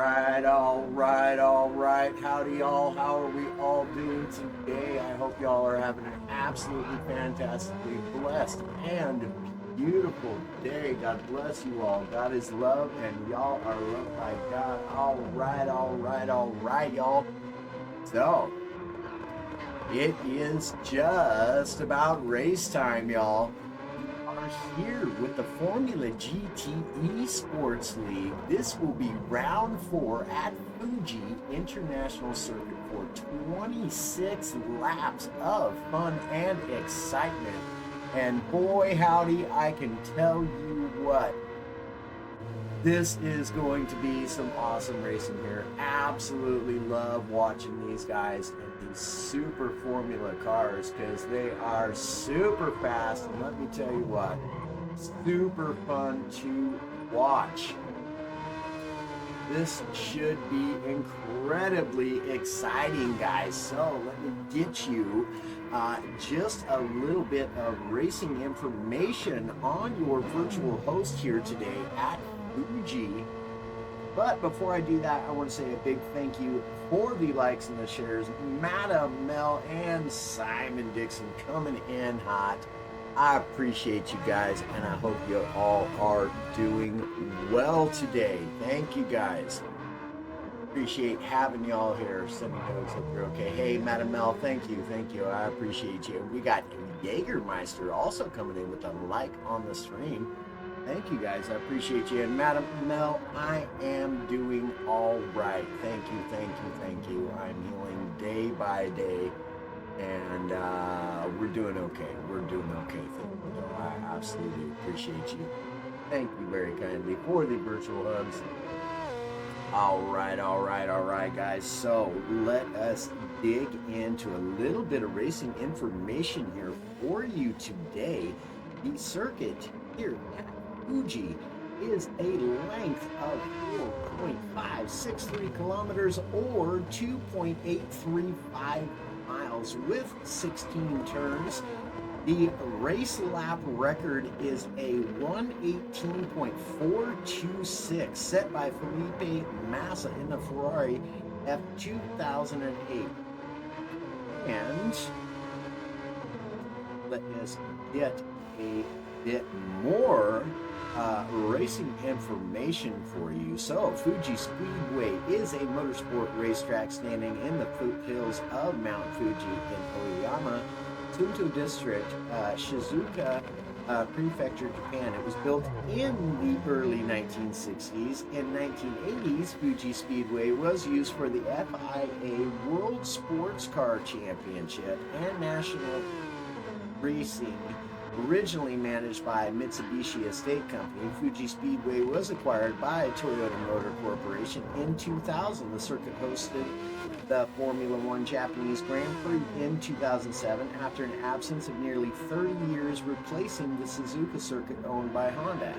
all right. Howdy, y'all. How are we all doing today? I hope y'all are having an absolutely fantastically blessed and beautiful day. God bless you all. God is love, and y'all are loved by God. All right, y'all. So, it is just about race time, y'all. Here with the Formula GT Esports League. This will be round 4 at Fuji International Circuit for 26 laps of fun and excitement. And boy howdy, I can tell you what, this is going to be some awesome racing here. Absolutely love watching these guys in these super Formula cars because they are super fast. And let me tell you what, super fun to watch. This should be incredibly exciting, guys. So let me get you just a little bit of racing information on your virtual host here today at Fuji. But before I do that, I want to say a big thank you for the likes and the shares. Madam Mel and Simon Dixon coming in hot. I appreciate you guys, and I hope you all are doing well today. Thank you guys. Appreciate having y'all here. Sending notes if you're okay. Hey, Madam Mel, thank you. I appreciate you. We got Jägermeister also coming in with a like on the stream. Thank you guys, I appreciate you. And Madam Mel, I am doing all right. Thank you. I'm healing day by day, and we're doing okay. Thank you. I absolutely appreciate you. Thank you very kindly for the virtual hugs. All right, guys. So let us dig into a little bit of racing information here for you today. The circuit here at Fuji is a length of 4.563 kilometers or 2.835 miles with 16 turns. The race lap record is a 118.426 set by Felipe Massa in the Ferrari F2008. And let us get a bit more racing information for you. So, Fuji Speedway is a motorsport racetrack standing in the foothills of Mount Fuji in Oyama, Tsunto District, Shizuoka Prefecture, Japan. It was built in the early 1960s. In 1980s, Fuji Speedway was used for the FIA World Sports Car Championship and National Racing. Originally managed by Mitsubishi Estate Company, Fuji Speedway was acquired by Toyota Motor Corporation in 2000. The circuit hosted the Formula One Japanese Grand Prix in 2007 after an absence of nearly 30 years, replacing the Suzuka circuit owned by Honda.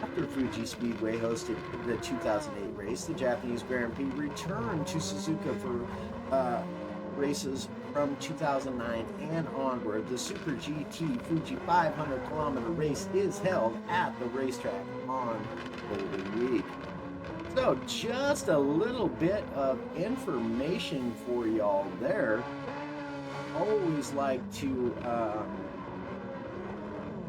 After Fuji Speedway hosted the 2008 race, the Japanese Grand Prix returned to Suzuka for races from 2009 and onward. The Super GT Fuji 500 kilometer race is held at the racetrack on Golden Week. So just a little bit of information for y'all there. Always like to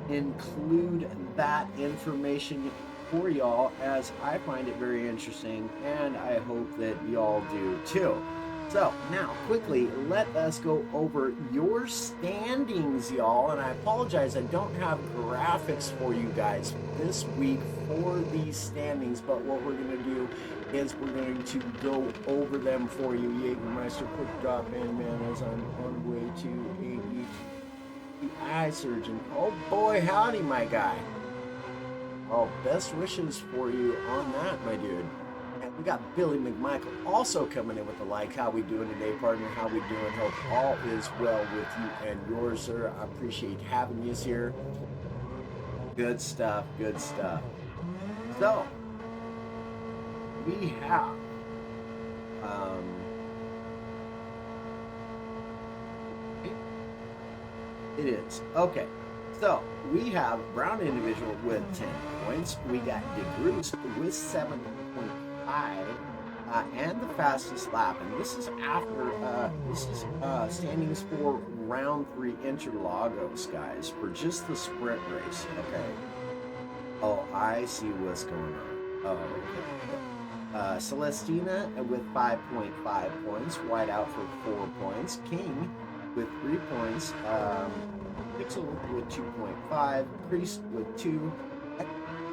include that information for y'all, as I find it very interesting, and I hope that y'all do too. So now quickly, let us go over your standings, y'all. And I apologize, I don't have graphics for you guys this week for these standings, but what we're going to do is we're going to go over them for you. Jägermeister, quick drop in, man, as I'm on the way to the eye surgeon. Oh boy, howdy, my guy. Oh, best wishes for you on that, my dude. And we got Billy McMichael also coming in with the like. How we doing today, partner? How we doing? Hope all is well with you and yours, sir. I appreciate having you here. Good stuff. So, we have it is okay. So we have Brown individual with 10 points. We got DeGroot with 7.5 and the fastest lap. And this is after standings for round 3 Interlagos, guys, for just the sprint race. Okay. Oh, I see what's going on. Oh, okay. Celestina with 5.5 points, Whiteout for 4 points, King with 3 points, Pixel with 2.5, Priest with 2,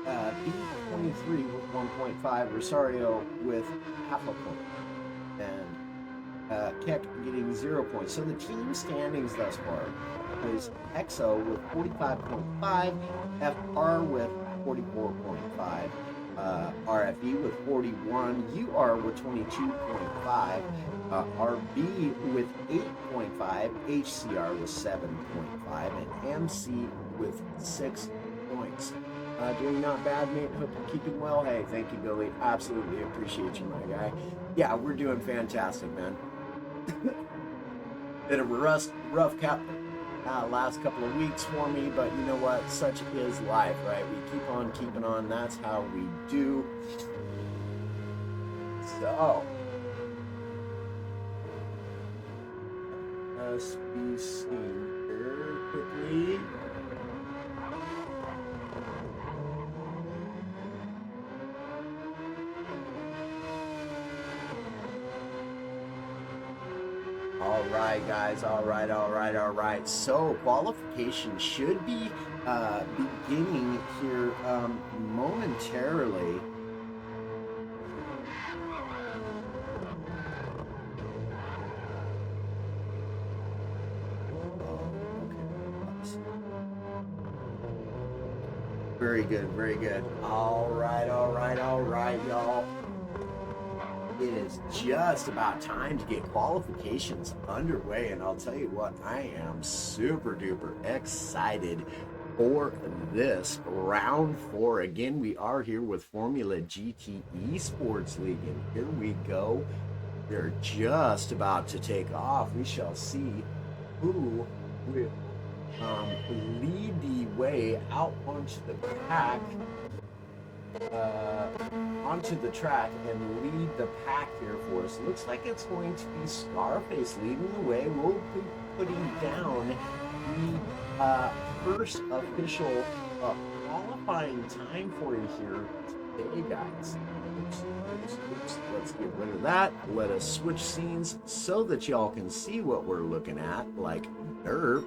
B23 with 1.5, Rosario with half a point, and Keck getting 0 points. So the team standings thus far is EXO with 45.5, FR with 44.5, RFE with 41, UR with 22.5, RB with 8.5, HCR with 7.5, and MC with 6 points. Doing not bad, mate. Hope you're keeping well. Hey, thank you, Billy. Absolutely appreciate you, my guy. Yeah, we're doing fantastic, man. Bit of a rough cap last couple of weeks for me, but you know what? Such is life, right? We keep on keeping on. That's how we do. So, let's be seen very quickly. All right, guys. All right. So qualification should be beginning here momentarily. Very good. All right, y'all. It is just about time to get qualifications underway, and I'll tell you what, I am super duper excited for this round 4. Again, we are here with Formula GT Esports League, and here we go. They're just about to take off. We shall see who will lead the way out onto the pack. Onto the track and lead the pack here for us. Looks like it's going to be Scarface leading the way. We'll be putting down the first official qualifying time for you here today, guys. Oops. Let's get rid of that. Let us switch scenes so that y'all can see what we're looking at, like derp.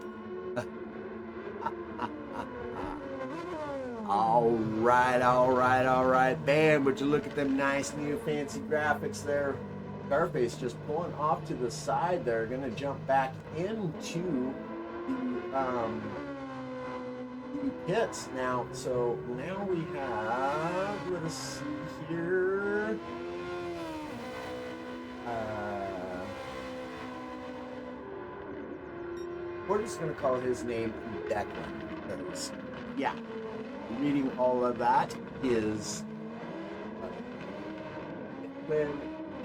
All right. Bam, would you look at them nice new fancy graphics there? Scarface just pulling off to the side there, gonna jump back into the pits now. So now we have, let us see here. We're just gonna call his name Declan, because yeah. Reading all of that is Declan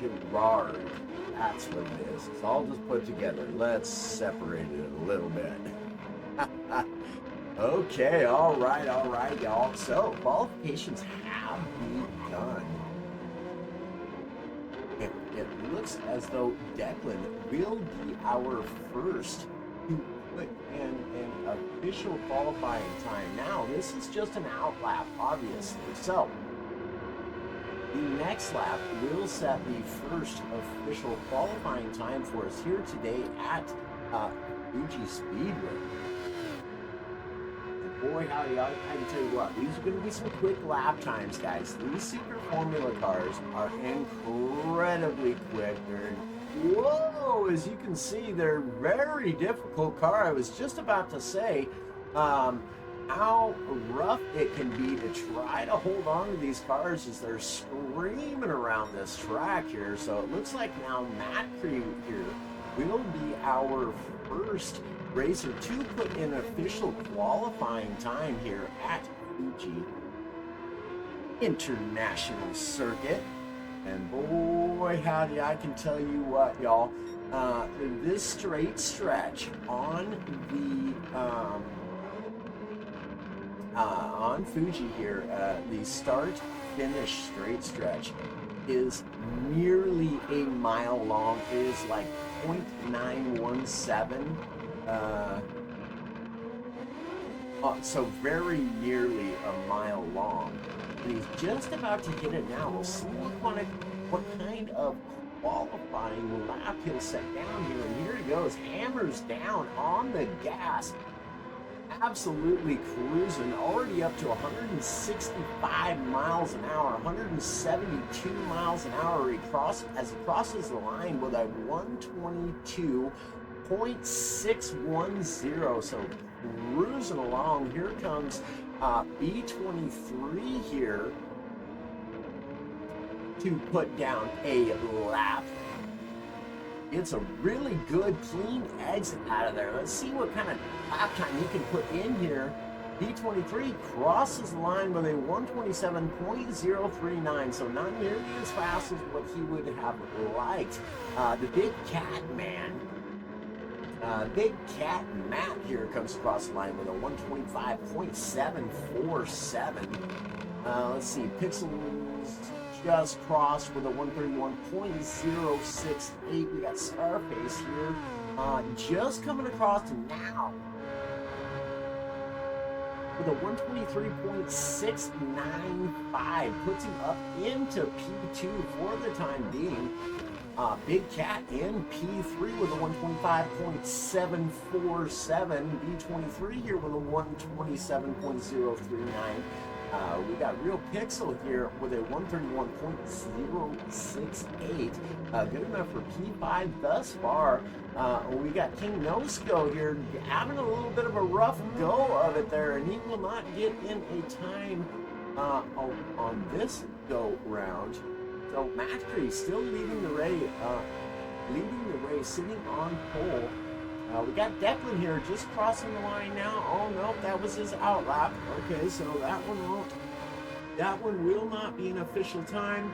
Gerard. That's what it is. It's all just put together. Let's separate it a little bit. Okay, all right, y'all. So, qualifications have begun. It looks as though Declan will be our first to put in an official qualifying time. Now, this is just an out lap, obviously. So, the next lap will set the first official qualifying time for us here today at Fuji Speedway. And boy, howdy, I can tell you what, these are going to be some quick lap times, guys. These Super Formula cars are incredibly quick. Whoa, as you can see, they're very difficult car. I was just about to say how rough it can be to try to hold on to these cars as they're screaming around this track here. So it looks like now Matt Cree here will be our first racer to put in official qualifying time here at Fuji International Circuit. And boy, howdy, I can tell you what, y'all, this straight stretch on the, on Fuji here, the start-finish straight stretch is nearly a mile long. It is like 0.917. So very nearly a mile long. And he's just about to hit it now. We'll see what kind of qualifying lap he'll set down here. And here he goes, hammers down on the gas. Absolutely cruising, already up to 165 miles an hour, 172 miles an hour as he crosses the line with a 122.610. So cruising along. Here comes B23 here to put down a lap. It's a really good, clean exit out of there. Let's see what kind of lap time he can put in here. B23 crosses the line with a 127.039, so not nearly as fast as what he would have liked. The big cat man, Big Cat Matt here comes across the line with a 125.747. Let's see, Pixels just crossed with a 131.068. We got Scarface here, just coming across now with a 123.695, puts him up into P2 for the time being. Big Cat in P3 with a 125.747. B23 here with a 127.039. We got Real Pixel here with a 131.068. Good enough for P5 thus far. We got King Nosco here having a little bit of a rough go of it there, and he will not get in a time on this go round. So Macri still leading the race, sitting on pole. We got Declan here just crossing the line now. Oh no, that was his outlap. Okay, so that one will not be an official time.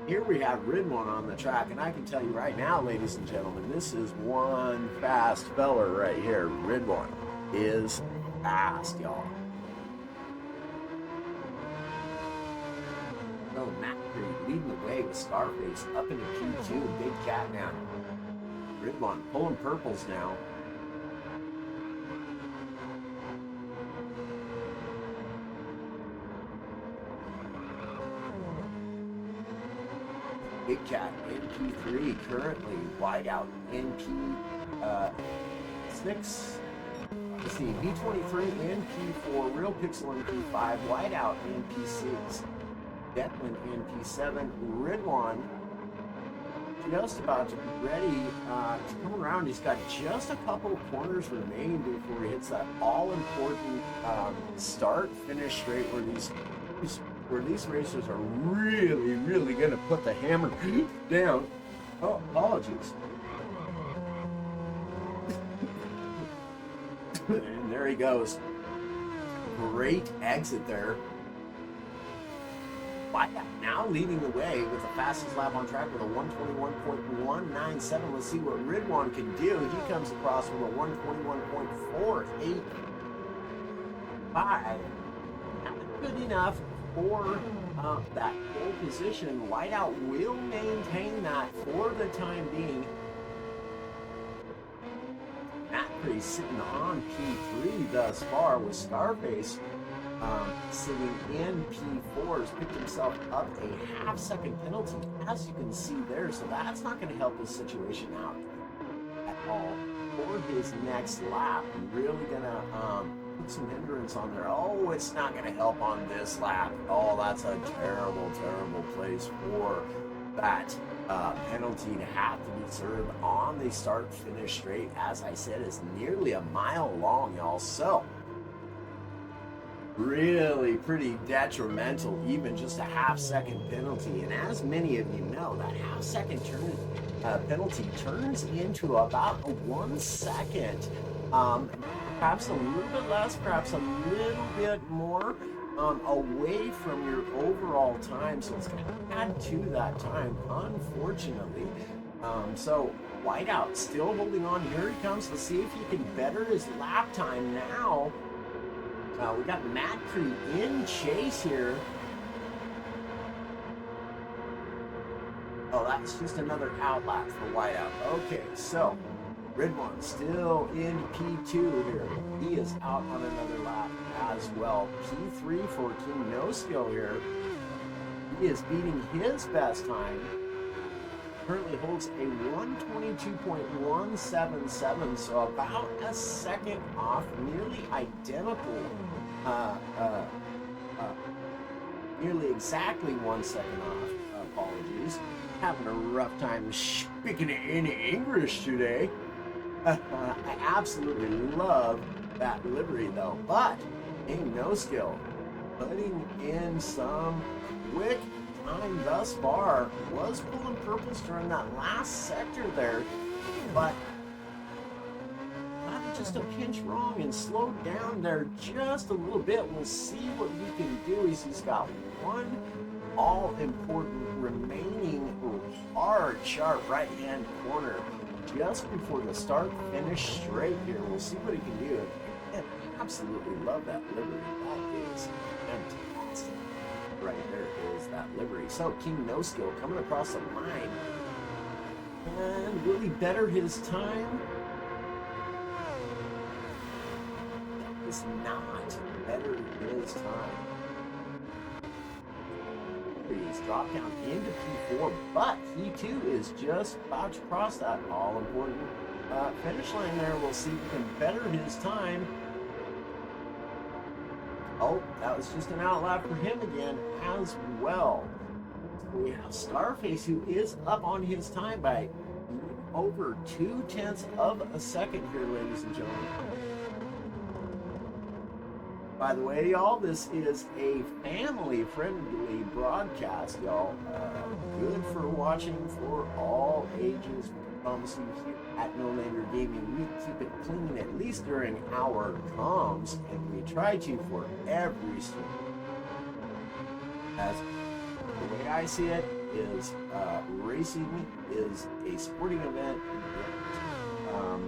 Here we have Ridwan on the track, and I can tell you right now, ladies and gentlemen, this is one fast fella right here. Ridwan is fast, y'all. So Macri leading the way with Scarface up into Q2. Big Cat now. Ridwan pulling purples now. Big Cat in P3 currently, wide out in P6. Let's see, B23 in P4, Real Pixel in P5, wide out in P6. Declan in P7, Ridwan just about to be ready to come around. He's got just a couple of corners remaining before he hits that all-important start-finish straight where these racers are really going to put the hammer down. Oh, apologies. And there he goes. Great exit there. Now leading the way with the fastest lap on track with a 121.197. Let's see what Ridwan can do. He comes across with a 121.485. Not good enough for that pole position. Whiteout will maintain that for the time being. Macri sitting on P3 thus far with Scarface sitting in P4 has picked himself up a half-second penalty, as you can see there. So that's not going to help his situation out at all for his next lap. Really going to put some hindrance on there. Oh, it's not going to help on this lap. Oh, that's a terrible place for that penalty to have to be served on the start-finish straight. As I said, it's nearly a mile long, y'all. So really pretty detrimental, even just a half-second penalty. And as many of you know, that half-second penalty turns into about a 1 second. Perhaps a little bit less, perhaps a little bit more away from your overall time. So it's going to add to that time, unfortunately. So Whiteout still holding on. Here he comes. Let's see if he can better his lap time now. We got Macri in chase here. Oh, that's just another outlap for whiteout. Okay, so Ridwan still in P2 here. He is out on another lap as well. P3 for King No Skill here. He is beating his best time. Currently holds a 122.177, so about a second off, nearly identical. Nearly exactly 1 second off. Apologies. Having a rough time speaking any English today. I absolutely love that livery though, but King No Skill putting in some quick time thus far. Was pulling purples during that last sector there, but just a pinch wrong and slowed down there just a little bit. We'll see what he can do. He's got one all-important remaining hard, sharp right-hand corner just before the start-finish straight here. We'll see what he can do. And I absolutely love that livery. That is fantastic. Right there is that livery. So King No Skill coming across the line. And will he better his time? That is not better his time. He's dropped down into P4, but he too is just about to cross that all-important finish line there. We'll see if he can better his time. Oh, that was just an outlap for him again as well. We have Starface, who is up on his time by over 0.2 of a second here, ladies and gentlemen. By the way, y'all, this is a family-friendly broadcast, y'all. Good for watching for all ages. We promise you here at No Lander Gaming, we keep it clean at least during our comms, and we try to for every stream. As the way I see it is, racing is a sporting event that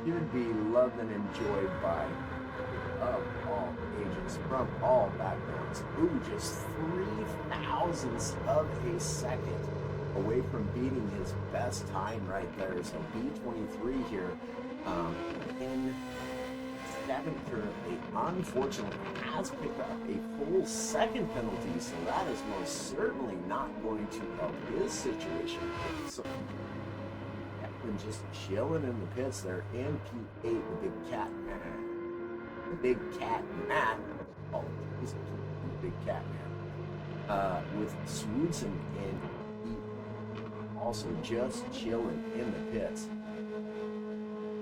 should be loved and enjoyed by of all ages, from all backgrounds. Ooh, just 0.003 of a second away from beating his best time right there. So B23 here in seventh currently, unfortunately, has picked up a full second penalty, so that is most certainly not going to help his situation. So just chilling in the pits there in P8, the big cat man. The big cat Matt. Oh, he's a big cat man. With Swoodson and he also just chilling in the pits.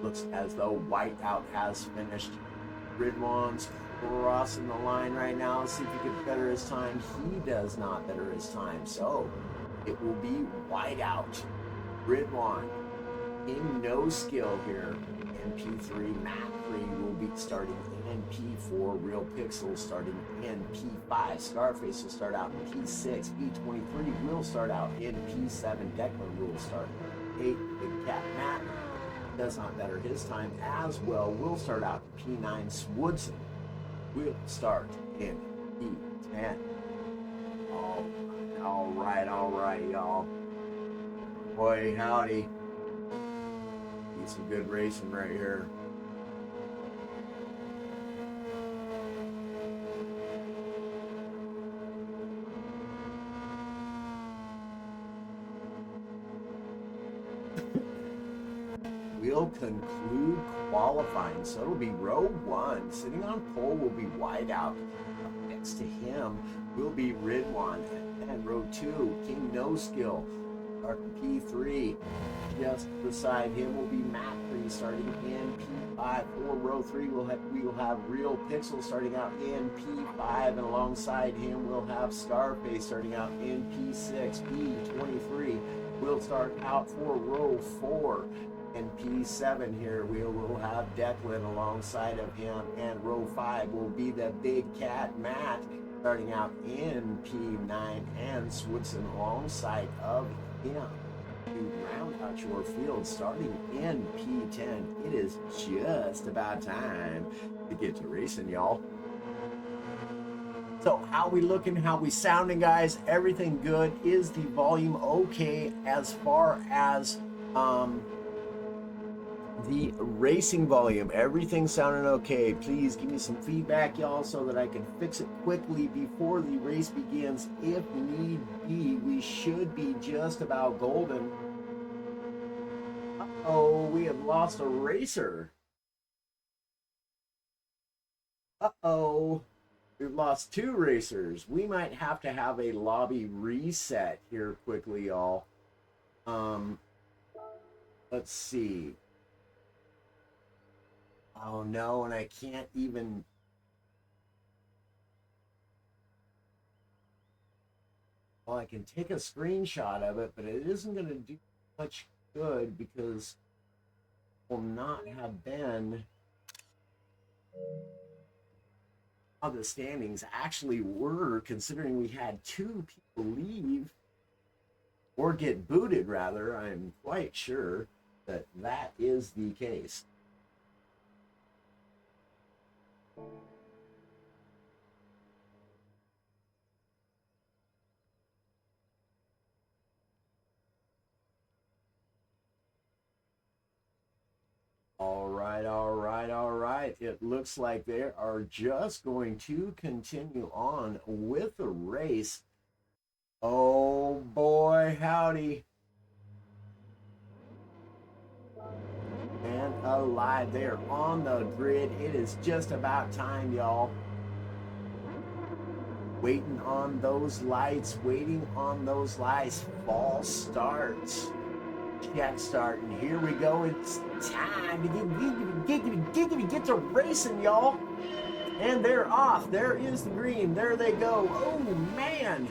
Looks as though Whiteout has finished. Ridwan's crossing the line right now. Let's see if he can better his time. He does not better his time. So it will be Whiteout. Ridwan in No Skill here. In P3, Matt 3 will be starting in P4, Real Pixel starting in P5, Scarface will start out in P6, B23 will start out in P7, Declan will start in 8, Big Cat Matt does not better his time as well, will start out in P9, Swoodson will start in P10. All right, y'all. Boy, howdy. Some good racing right here. We'll conclude qualifying, so it'll be row 1. Sitting on pole will be Whiteout. Next to him will be Ridwan, and row 2, King No Skill. P3, just beside him will be Matt 3 starting in P5. For row 3, we will have Real Pixel starting out in P5, and alongside him we'll have Scarface starting out in P6. P23 will start out for row 4. And P7 here we will have Declan alongside of him, and row 5 will be the big cat Matt starting out in P9, and Swoodson alongside of him to round out your field starting in P10. It is just about time to get to racing, y'all. So how we looking, how we sounding, guys? Everything good? Is the volume okay as far as the racing volume? Everything sounding okay? Please give me some feedback, y'all, so that I can fix it quickly before the race begins. If need be, we should be just about golden. Uh-oh, we have lost a racer. Uh-oh. We've lost 2 racers. We might have to have a lobby reset here quickly, y'all. Let's see. Oh no, and I can't even. Well, I can take a screenshot of it, but it isn't going to do much good because it will not have been how the standings actually were, considering we had 2 people leave or get booted, rather. I'm quite sure that that is the case. All right, all right, all right. It looks like they are just going to continue on with the race. Oh boy, howdy. And alive. They are on the grid. It is just about time, y'all. Waiting on those lights, waiting on those lights. False starts. Check start, and here we go. It's time to get to racing, y'all. And they're off. There is the green. There they go. Oh, man.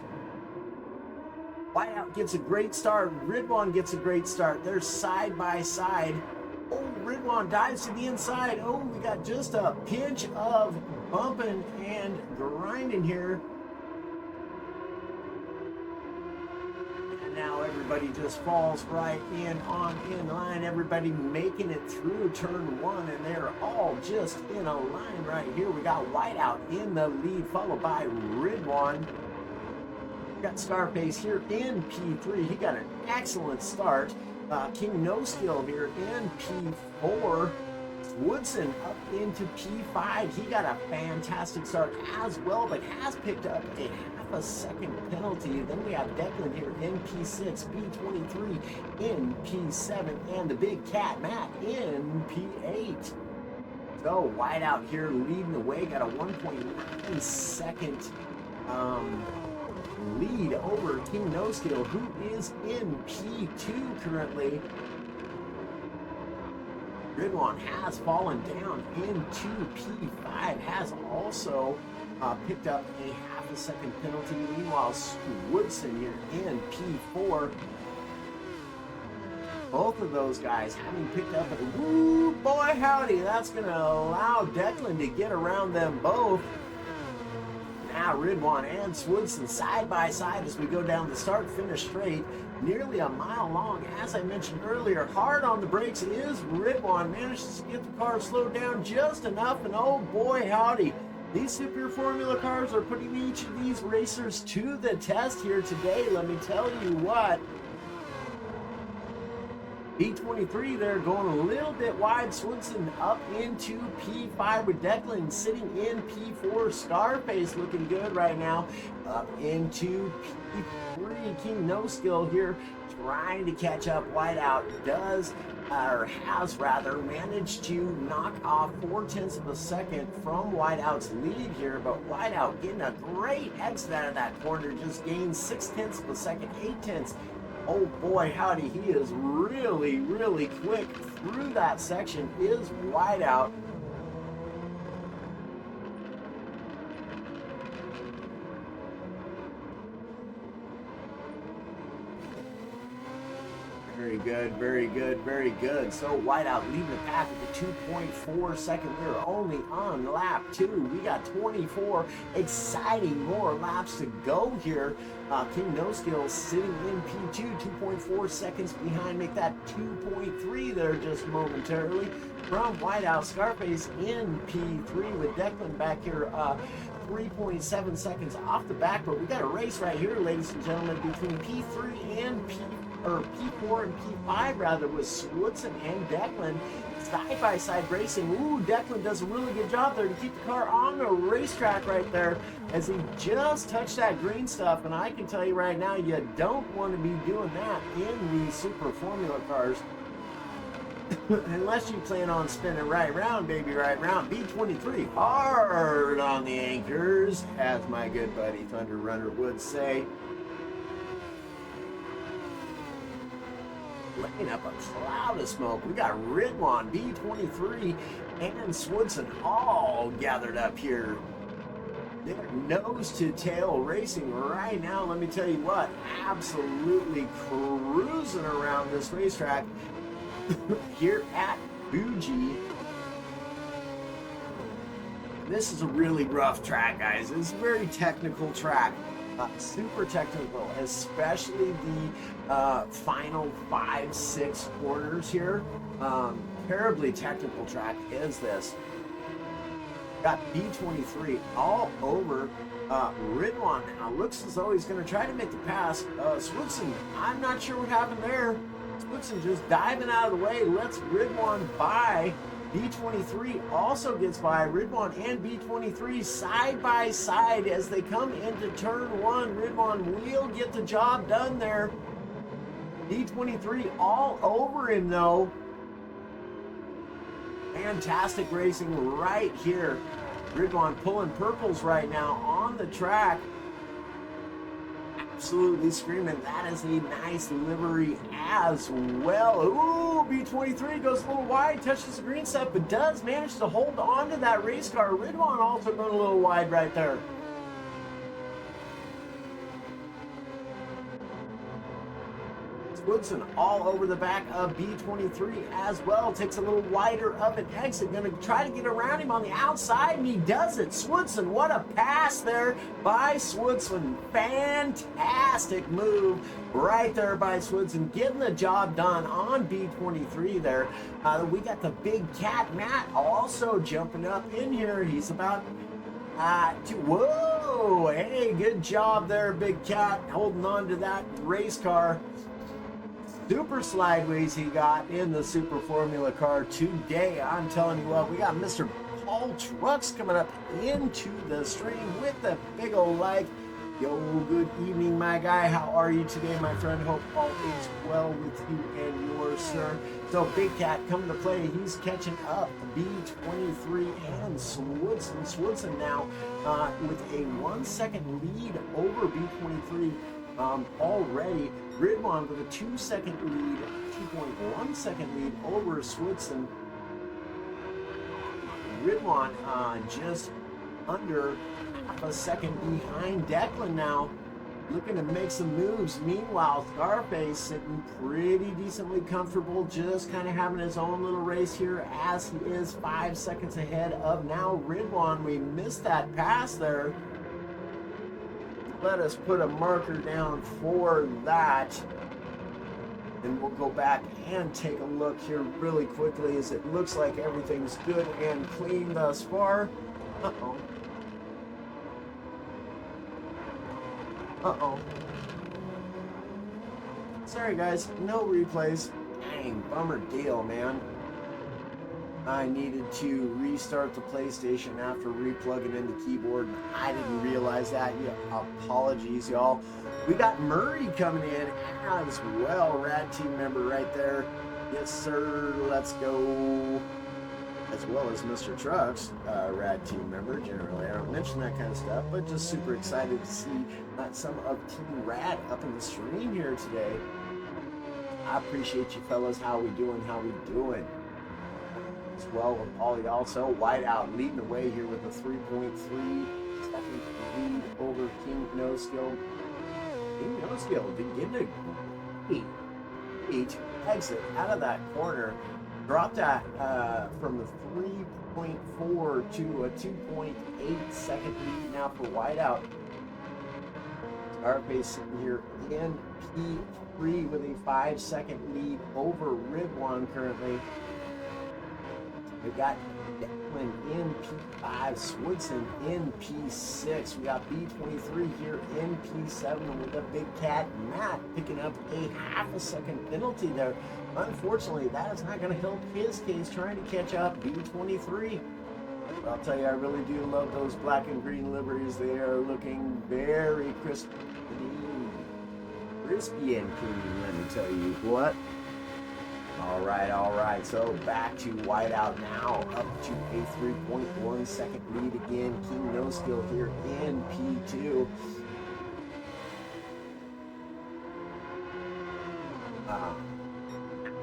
Whiteout gets a great start. Ridwan gets a great start. They're side by side. Oh, Ridwan dives to the inside. Oh, we got just a pinch of bumping and grinding here. And now everybody just falls right in line. Everybody making it through turn 1, and they're all just in a line right here. We got Whiteout in the lead, followed by Ridwan. Got Scarface here in P3. He got an excellent start. King No Skill here in P4. Woodson up into P5. He got a fantastic start as well, but has picked up a half a second penalty. Then we have Declan here in P6, B23 in P7, and the big cat Matt in P8. So Whiteout here leading the way, got a 1.9 second lead over King No Skill, who is in P2 currently. Ridwan has fallen down into P5, has also picked up a half a second penalty. Meanwhile, Woodson here in P4. Both of those guys having picked up a woo boy howdy. That's going to allow Declan to get around them both. Now Ridwan and Woodson side by side as we go down the start-finish straight, nearly a mile long. As I mentioned earlier, hard on the brakes is Ridwan. Manages to get the car slowed down just enough, and oh boy howdy. These Super Formula cars are putting each of these racers to the test here today, let me tell you what. P23 there going a little bit wide. Swinson up into P5 with Declan sitting in P4. Scarface looking good right now. Up into P3. King No Skill here trying to catch up. Whiteout does, or has rather, managed to knock off 0.4 of a second from Whiteout's lead here. But Whiteout getting a great exit out of that corner. Just gained 0.6 of a second, 0.8. Oh boy, howdy, he is really, really quick through that section, is Whiteout. There Very good, very good, very good. So Whiteout leading the pack with a 2.4 second. We're only on lap 2. We got 24 exciting more laps to go here. King No Skill sitting in P2, 2.4 seconds behind. Make that 2.3 there just momentarily. From Whiteout, Scarface in P3 with Declan back here. 3.7 seconds off the back, but we got a race right here, ladies and gentlemen, between P3 and P4 and P5 rather, with Swoodson and Declan side-by-side racing. Ooh, Declan does a really good job there to keep the car on the racetrack right there as he just touched that green stuff, and I can tell you right now, you don't want to be doing that in these Super Formula cars. Unless you plan on spinning right round, baby, right round. B23 hard on the anchors, as my good buddy Thunder Runner would say. Laying up a cloud of smoke. We got Ridwan, B23, and Swoodson all gathered up here. They're nose to tail racing right now. Let me tell you what, absolutely cruising around this racetrack here at Fuji. This is a really rough track, guys. It's a very technical track. Super technical, especially the final 5-6 corners here. Terribly technical track is this. Got B23 all over Ridwan now. Looks as though he's going to try to make the pass. Swoodson, I'm not sure what happened there. Swoodson just diving out of the way, lets Ridwan by. B23 also gets by. Ridwan and B23 side by side as they come into turn 1. Ridwan will get the job done there. B23 all over him though. Fantastic racing right here. Ridwan pulling purples right now on the track. Absolutely screaming. That is a nice livery as well. Ooh, B23 goes a little wide, touches the green stuff, but does manage to hold on to that race car. Ridwan also going a little wide right there. Woodson all over the back of B23 as well. Takes a little wider of an exit. Going to try to get around him on the outside, and he does it. Swoodson, what a pass there by Swoodson. Fantastic move right there by Swoodson. Getting the job done on B23 there. We got the big cat, Matt, also jumping up in here. He's about whoa, hey, good job there, big cat, holding on to that race car. Super slideways he got in the Super Formula car today. I'm telling you what, we got Mr. Paul Trucks coming up into the stream with the big old like. Yo, good evening, my guy. How are you today, my friend? Hope all is well with you and yours, sir. So, Big Cat coming to play. He's catching up. B23 and Swoodson. Swoodson now with a 1 second lead over B23 already. Ridwan with a 2 second lead, 2.1 second lead over Swoodson. Ridwan just under half a second behind Declan now, looking to make some moves. Meanwhile, Scarface sitting pretty decently comfortable, just kind of having his own little race here as he is 5 seconds ahead of now Ridwan. We missed that pass there. Let us put a marker down for that. And we'll go back and take a look here really quickly as it looks like everything's good and clean thus far. Uh-oh. Uh-oh. Sorry guys, no replays. Dang, bummer deal, man. I needed to restart the PlayStation after replugging in the keyboard. I didn't realize that. Yeah, apologies, y'all. We got Murray coming in as well. Rad team member right there. Yes, sir. Let's go. As well as Mr. Trucks, Rad team member. Generally, I don't mention that kind of stuff, but just super excited to see some of Team Rad up in the stream here today. I appreciate you fellas. How we doing? How we doing? As well with all y'all. So Whiteout leading the way here with a 3.3 second lead over King No Skill. King No Skill getting a great exit out of that corner. Dropped that from the 3.4 to a 2.8 second lead now for Whiteout. Scarface sitting here in P3 with a 5-second lead over Ridwan currently. We got Declan in P5, Swidson in P6. We got B23 here in P7 with a big cat, Matt, picking up a half a second penalty there. Unfortunately, that is not going to help his case trying to catch up B23. But I'll tell you, I really do love those black and green liveries. They are looking very crisp, crispy and clean, let me tell you what. All right. So back to Whiteout now, up to a 3.1 second lead again. King No Skill here in P2.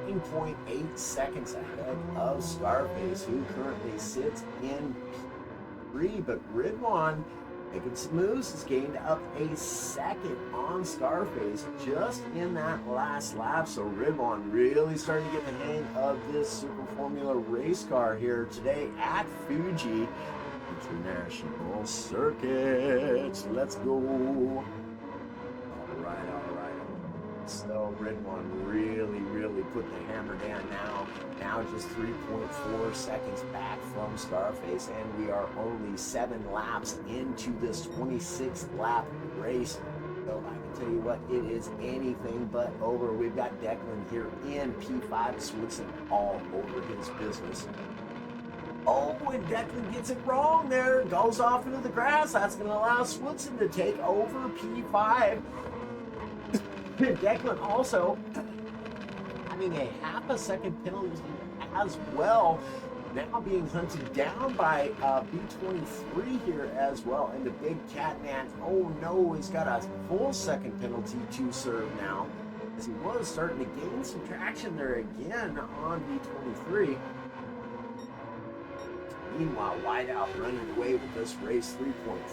9.8 seconds ahead of Scarface, who currently sits in P3. But Ridwan making some moves, has gained up a second on Scarface just in that last lap. So Ridwan really starting to get the hang of this Super Formula race car here today at Fuji International Circuit. Let's go. All right. So Ridwan really put the hammer down now just 3.4 seconds back from Scarface, and we are only 7 laps into this 26th lap race. So I can tell you what, it is anything but over. We've got Declan here in P5, Swidson all over his business. Oh, and Declan gets it wrong there, goes off into the grass. That's going to allow Swidson to take over P5. Declan also having a half a second penalty as well, now being hunted down by B23 here as well. And the big cat man, oh no, he's got a full second penalty to serve now, as he was starting to gain some traction there again on B23. Meanwhile, Whiteout running away with this race,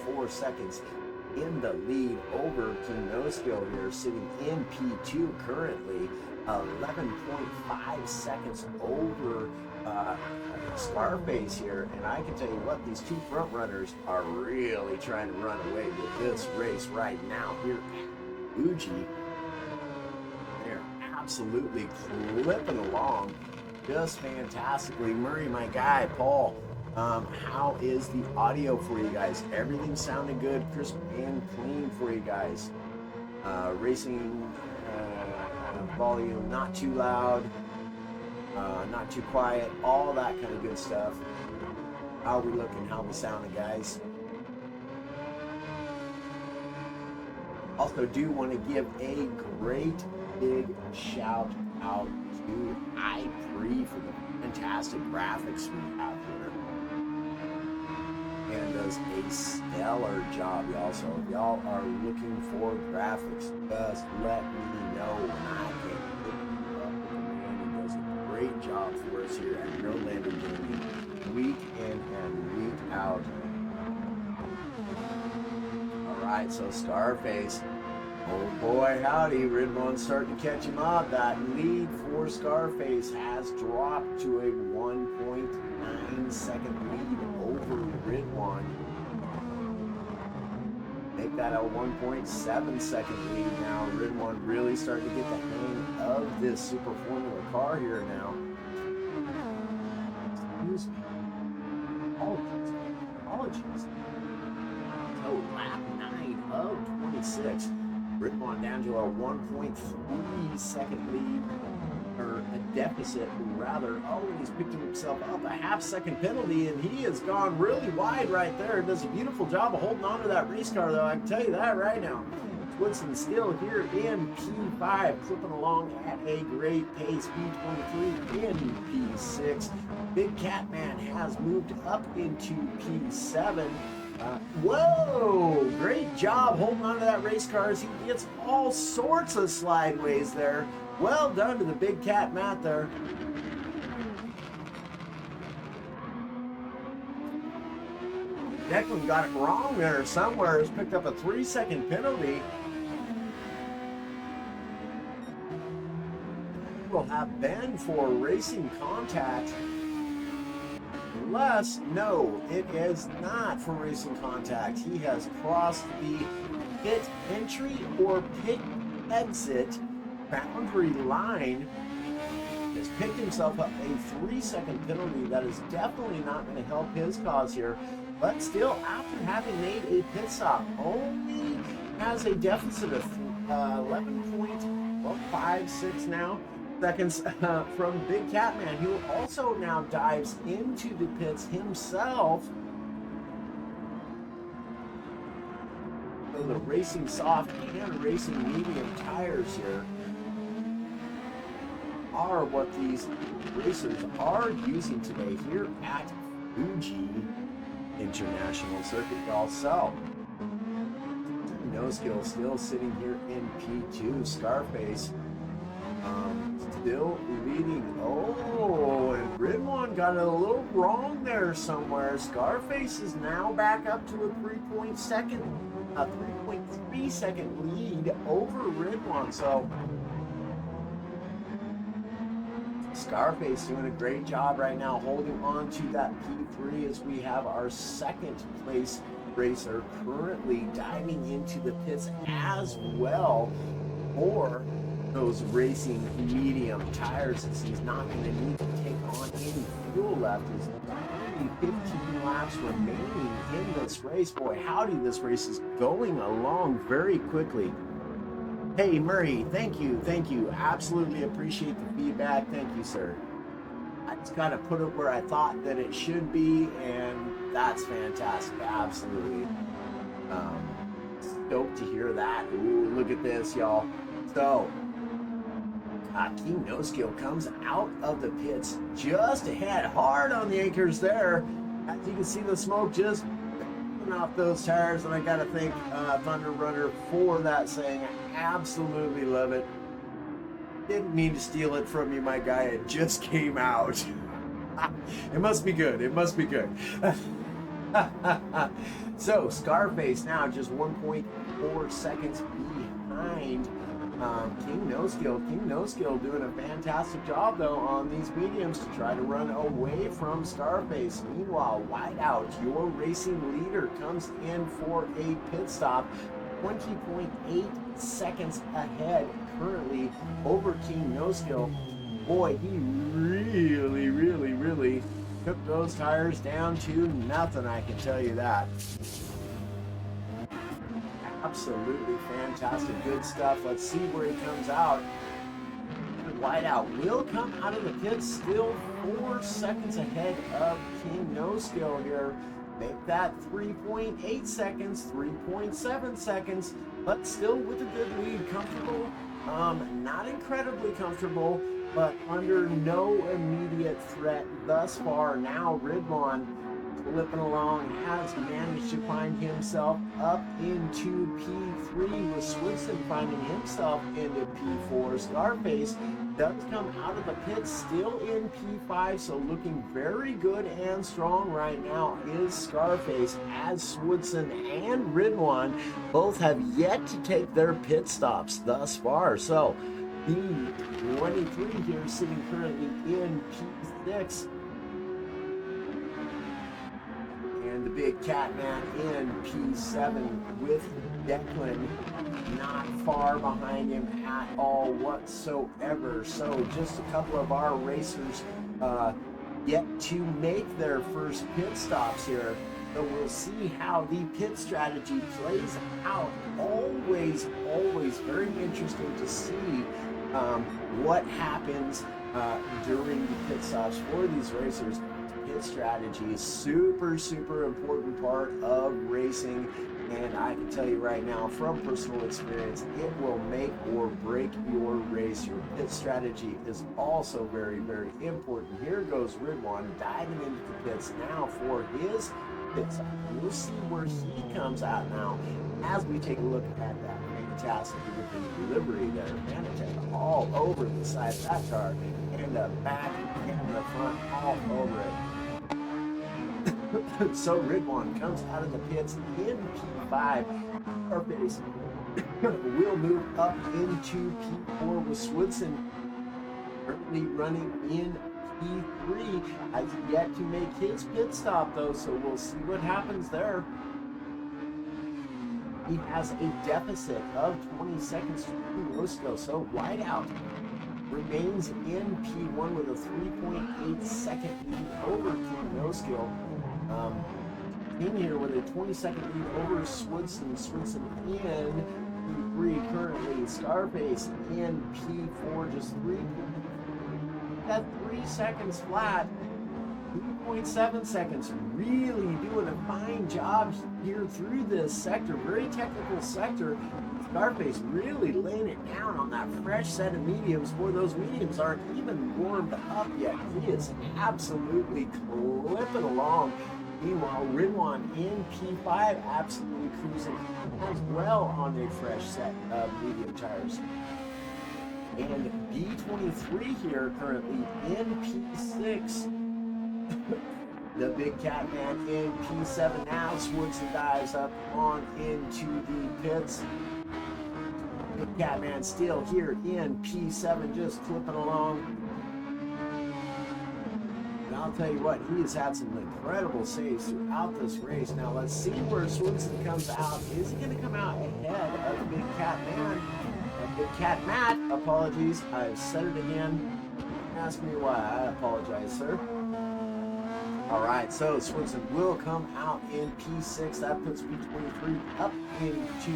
3.4 seconds in the lead over King No Skill here, sitting in P2 currently, 11.5 seconds over Scarface here. And I can tell you what, these two front runners are really trying to run away with this race right now here at Fuji. They're absolutely clipping along just fantastically. Murray, my guy, Paul, how is the audio for you guys? Everything sounding good, crisp and clean for you guys. Racing volume not too loud, not too quiet, all that kind of good stuff. How are we looking? How are we sounding, guys? Also do want to give a great big shout out to iPre for the fantastic graphics we have here. And does a stellar job, y'all. So if y'all are looking for graphics, just let me know when I can pick you up with the man who does a great job for us here at No Lander Gaming, week in and week out. Alright, so Scarface. Oh boy, howdy, Ridwan's starting to catch him up. That lead for Scarface has dropped to a 1.9 second lead over Ridwan. Make that a 1.7 second lead now. Ridwan really starting to get the hang of this Super Formula car here now. Excuse me. Apologies. So lap 9 of 26. Ridwan down to a 1.3 second lead, or a deficit rather. Oh, and he's picked himself up a half-second penalty, and he has gone really wide right there. Does a beautiful job of holding on to that race car, though. I can tell you that right now. Swidson still here in P5, clipping along at a great pace. B23 in P6. Big Catman has moved up into P7. Whoa! Great job holding on to that race car as he gets all sorts of slideways there. Well done to the big cat Matt there. Declan got it wrong there somewhere. He's picked up a 3-second penalty. will have been for racing contact. Unless, no, it is not for racing contact. He has crossed the pit entry or pit exit boundary line. Has picked himself up a 3-second penalty. That is definitely not going to help his cause here. But still, after having made a pit stop, only has a deficit of 11.56 now seconds from Big Catman, who also now dives into the pits himself. So the racing soft and racing medium tires here are what these racers are using today here at Fuji International Circuit, y'all. So No Skill still sitting here in P2. Scarface still leading. Oh, and Ridwan got it a little wrong there somewhere. Scarface is now back up to a 3.3 second lead over Ridwan. So Scarface doing a great job right now holding on to that P3 as we have our second place racer currently diving into the pits as well for those racing medium tires, as he's not going to need to take on any fuel left. There's only 15 laps remaining in this race. Boy, howdy, this race is going along very quickly. Hey, Murray, thank you. Absolutely appreciate the feedback. Thank you, sir. I just got to put it where I thought that it should be, and that's fantastic. Absolutely. Stoked to hear that. Ooh, look at this, y'all. So, King No Skill comes out of the pits just ahead, hard on the anchors there. As you can see, the smoke just off those tires, and I gotta thank Thunder Runner for that saying. I absolutely love it. Didn't mean to steal it from you, my guy. It just came out. It must be good. So Scarface now just 1.4 seconds behind King No Skill. King No Skill doing a fantastic job though on these mediums to try to run away from Scarface. Meanwhile, Whiteout, your racing leader, comes in for a pit stop, 20.8 seconds ahead currently over King No Skill. Boy, he really took those tires down to nothing, I can tell you that. Absolutely fantastic, good stuff. Let's see where he comes out. Whiteout will come out of the pits still 4 seconds ahead of King No Skill here. Make that 3.8 seconds, 3.7 seconds, but still with a good lead. Comfortable, not incredibly comfortable, but under no immediate threat thus far. Now Ridwan flipping along has managed to find himself up into P3, with Swinson finding himself into P4. Scarface does come out of the pits still in P5, so looking very good and strong right now is Scarface, as Swinson and Ridwan both have yet to take their pit stops thus far. So the 23 here sitting currently in P6. And the Big Catman in P7 with Declan not far behind him at all whatsoever. So just a couple of our racers yet to make their first pit stops here. So we'll see how the pit strategy plays out. Always very interesting to see what happens during the pit stops for these racers. Pit strategy is super important part of racing, and I can tell you right now from personal experience, it will make or break your race. Your pit strategy is also very important. Here goes Ridwan diving into the pits now for his pit stop. We'll see where he comes out now as we take a look at that fantastic delivery there. Vanatech all over the side of that car, and the back and the front all over it. So Ridwan comes out of the pits in P5. Scarface will move up into P4 with Swinson currently running in P3, has yet to make his pit stop though, so we'll see what happens there. He has a deficit of 20 seconds to Roscoe, so Whiteout remains in P1 with a 3.8 second lead over King No Skill. In here with a 20-second lead over Swinson. Swinson in P3 currently. Scarface in P4, just 3 seconds flat. 2.7 seconds. Really doing a fine job here through this sector. Very technical sector. Scarface really laying it down on that fresh set of mediums. Boy, those mediums aren't even warmed up yet. He is absolutely clipping along. Meanwhile, Ridwan in P5 absolutely cruising as well on a fresh set of medium tires. And B23 here currently in P6. The Big Cat Man in P7 now. Swoodson dives up on into the pits. Big Cat Man still here in P7, just clipping along. And I'll tell you what, he has had some incredible saves throughout this race. Now let's see where Swoodson comes out. Is he going to come out ahead of Big Cat Man? Big Cat Matt, apologies. I've said it again. Ask me why. I apologize, sir. Alright, so Swinson will come out in P6. That puts P23 up into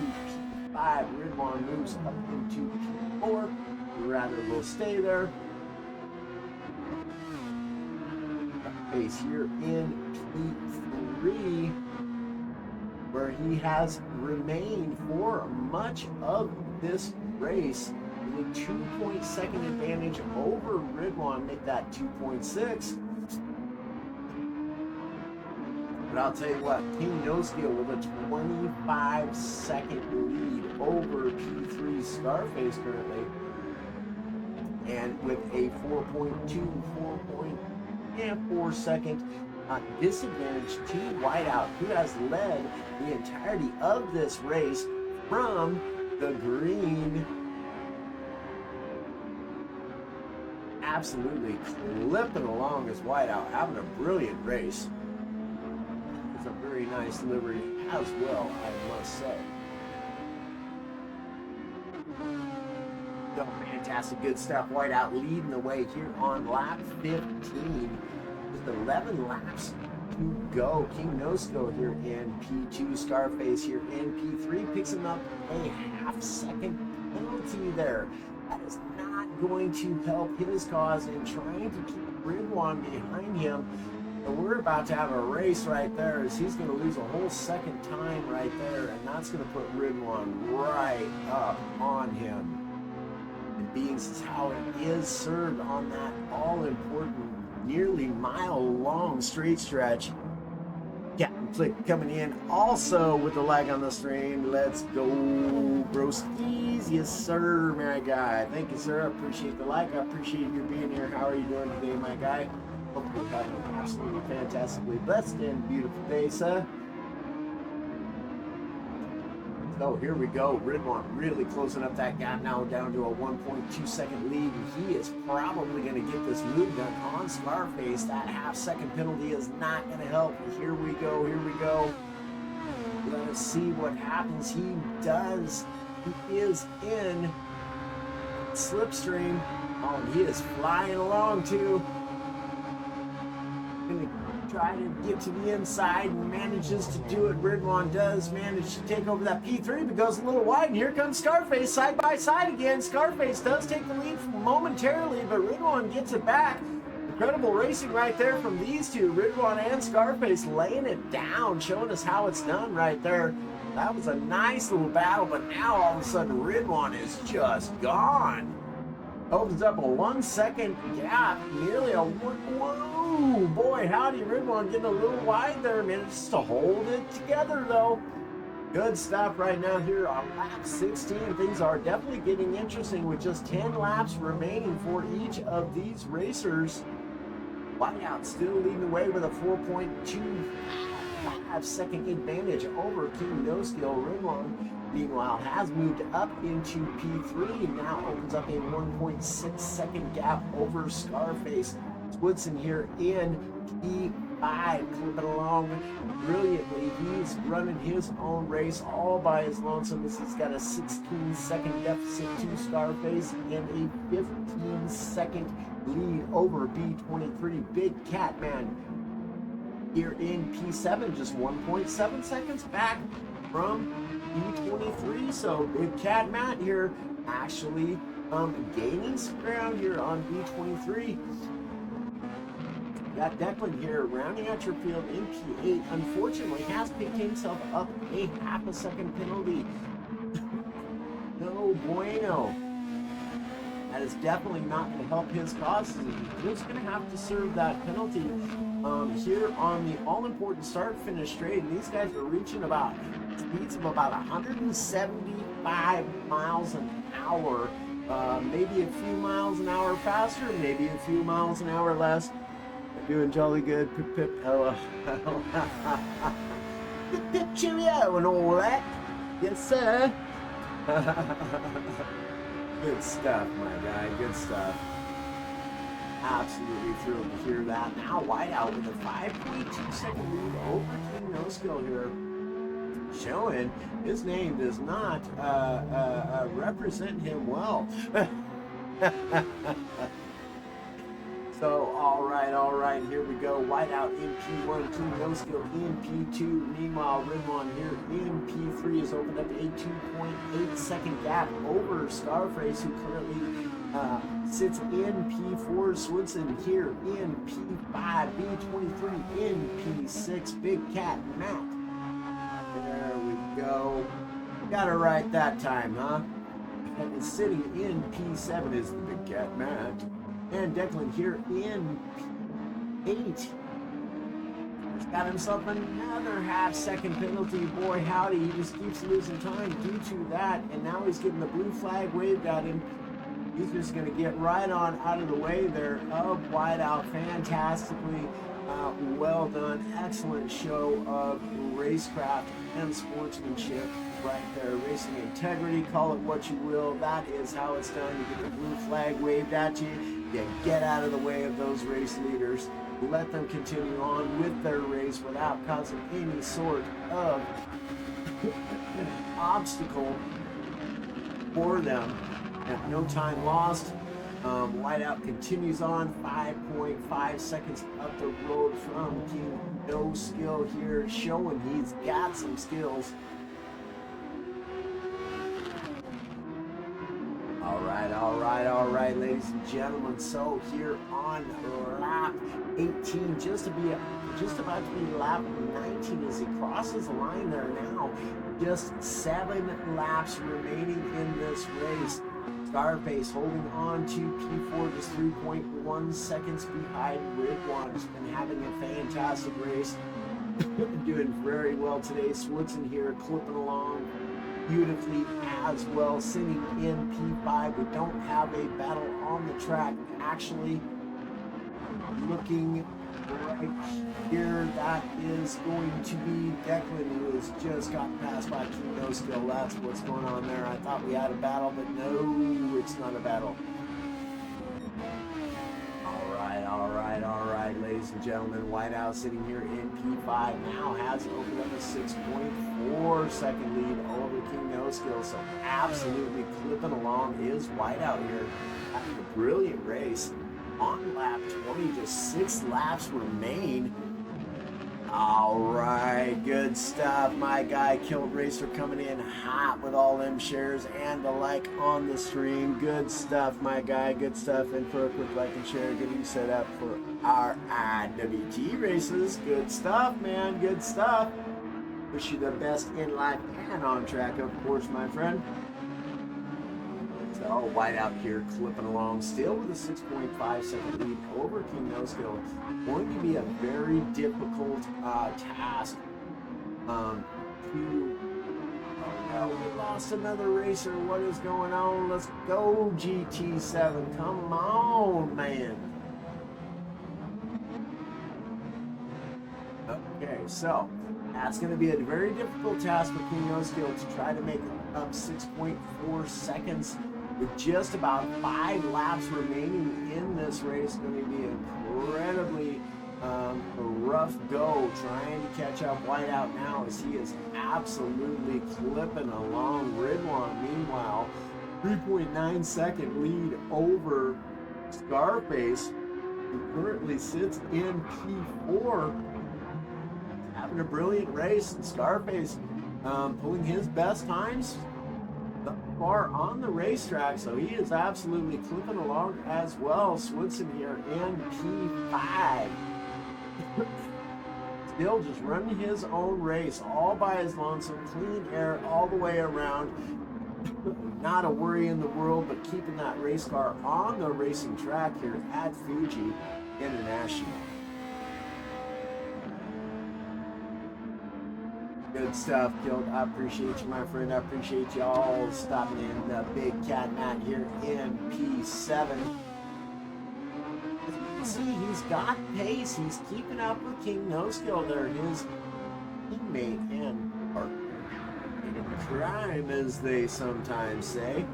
P5. Ridwan moves up into P4. Rather will stay there. Pace here in P3, where he has remained for much of this race with a 2.2 advantage over Ridwan. Make that 2.6. But I'll tell you what, King No Skill with a 25-second lead over P3 Scarface currently. And with a 4 second disadvantage to Whiteout, who has led the entirety of this race from the green. Absolutely clipping along as Whiteout, having a brilliant race. It's a very nice livery as well, I must say. Oh, fantastic, good stuff. Whiteout leading the way here on lap 15. Just 11 laps to go. King No Skill here in P2. Scarface here in P3. Picks him up a half-second penalty there. That is not going to help his cause in trying to keep Ridwan behind him. And we're about to have a race right there as he's going to lose a whole second time right there, and that's going to put Ridwan right up on him. And being as how it is served on that all-important, nearly mile-long straight stretch. Captain Flick coming in also with the lag on the stream. Let's go, broskies. Yes, sir, my guy. Thank you, sir. I appreciate the like. I appreciate you being here. How are you doing today, my guy? Hope you're having an absolutely fantastically blessed and beautiful day, sir. So here we go. Ridwan really closing up that gap now down to a 1.2 second lead. And he is probably going to get this move done on Scarface. That half-second penalty is not going to help. Here we go. Here we go. Let us see what happens. He does. He is in slipstream. Oh, and he is flying along too. Going to try to get to the inside and manages to do it. Ridwan does manage to take over that P3, but goes a little wide, and here comes Scarface side by side again. Scarface does take the lead momentarily, but Ridwan gets it back. Incredible racing right there from these two, Ridwan and Scarface, laying it down, showing us how it's done right there. That was a nice little battle, but now all of a sudden Ridwan is just gone. Opens up a 1 second gap, nearly a whoa, boy, howdy, Ridwan getting a little wide there, manages to hold it together though. Good stuff right now here on lap 16. Things are definitely getting interesting with just 10 laps remaining for each of these racers. Whiteout still leading the way with a 4.2 5-second advantage over King No Skill. Rimlong, meanwhile, has moved up into P3 and now opens up a 1.6 second gap over Scarface. Woodson here in P5, clipping along brilliantly. He's running his own race all by his lonesome as he's got a 16-second deficit to Scarface and a 15-second lead over B23. Big Cat Man here in P7, just 1.7 seconds back from B23. So Big Cat Matt here actually gaining some ground here on B23. Got Declan here rounding out your field in P8. Unfortunately, has picked himself up a half a second penalty. No bueno. That is definitely not going to help his cause. He's just going to have to serve that penalty here on the all-important start-finish straight. And these guys are reaching about speeds of about 175 miles an hour. Maybe a few miles an hour faster, maybe a few miles an hour less. Doing jolly good. Pip pip. Hello. Pip pip cheerio and all that. Yes, sir. Good stuff, my guy. Good stuff. Absolutely thrilled to hear that. Now Whiteout with a 5.2 second lead over King No Skill here. Showing his name does not represent him well. So, all right, here we go. Whiteout in P1, King No Skill in P2. Meanwhile, Rimlon here in P3 has opened up a 2.8 second gap over Scarface, who currently sits in P4. Swinson here in P5, B23 in P6. Big Cat Matt. There we go. Got it right that time, huh? And sitting in P7 is the Big Cat Matt. And Declan here in P8. He's got himself another half-second penalty. Boy, howdy, he just keeps losing time due to that. And now he's getting the blue flag waved at him. He's just going to get right on out of the way there of Whiteout. Fantastically well done. Excellent show of racecraft and sportsmanship right there. Racing integrity, call it what you will. That is how it's done. You get the blue flag waved at you. You get out of the way of those race leaders. Let them continue on with their race without causing any sort of obstacle for them. And no time lost. Whiteout continues on 5.5 seconds up the road from King No Skill here, showing he's got some skills. All right, ladies and gentlemen. So here on lap 18, just about to be lap 19 as he crosses the line there now. Just 7 laps remaining in this race. Scarface holding on to P4, just 3.1 seconds behind Ridwan. Has been having a fantastic race. Doing very well today. Swoodson here clipping along beautifully as well, sitting in P5. We don't have a battle on the track. Actually, looking right here, that is going to be Declan, who has just gotten passed by King No Skill. That's what's going on there. I thought we had a battle, but no, it's not a battle. All right, ladies and gentlemen. Whiteout sitting here in P5 now has opened up a 6.4 second lead over King No Skill. So absolutely clipping along is Whiteout here. Having a brilliant race on lap 20. Just 6 laps remain. All right, good stuff. My guy, Kilt Racer, coming in hot with all them shares and the like on the stream. Good stuff, my guy, good stuff. And for a quick like and share, getting set up for our IWT races. Good stuff, man, good stuff. Wish you the best in life and on track, of course, my friend. So Whiteout here clipping along still with a 6.5 second lead over King No Skill. Going to be a very difficult task to... Oh no, we lost another racer. What is going on? Let's go, GT7. Come on, man. Okay, so That's going to be a very difficult task for King Noscale to try to make up 6.4 seconds with just about 5 laps remaining in this race. Going to be incredibly a rough go trying to catch up Whiteout now, as he is absolutely clipping along Ridwan. Meanwhile, 3.9 second lead over Scarface, who currently sits in P4. Having a brilliant race, and Scarface pulling his best times thus far on the racetrack, so he is absolutely clipping along as well. Swinson here in P5. Still just running his own race all by his lonesome, clean air all the way around. Not a worry in the world, but keeping that race car on the racing track here at Fuji International. Good stuff, Guild. I appreciate you, my friend. I appreciate y'all stopping in. The Big Cat Matt here in P7. As you can see, he's got pace. He's keeping up with King Noscale there, his teammate and partner in crime, as they sometimes say.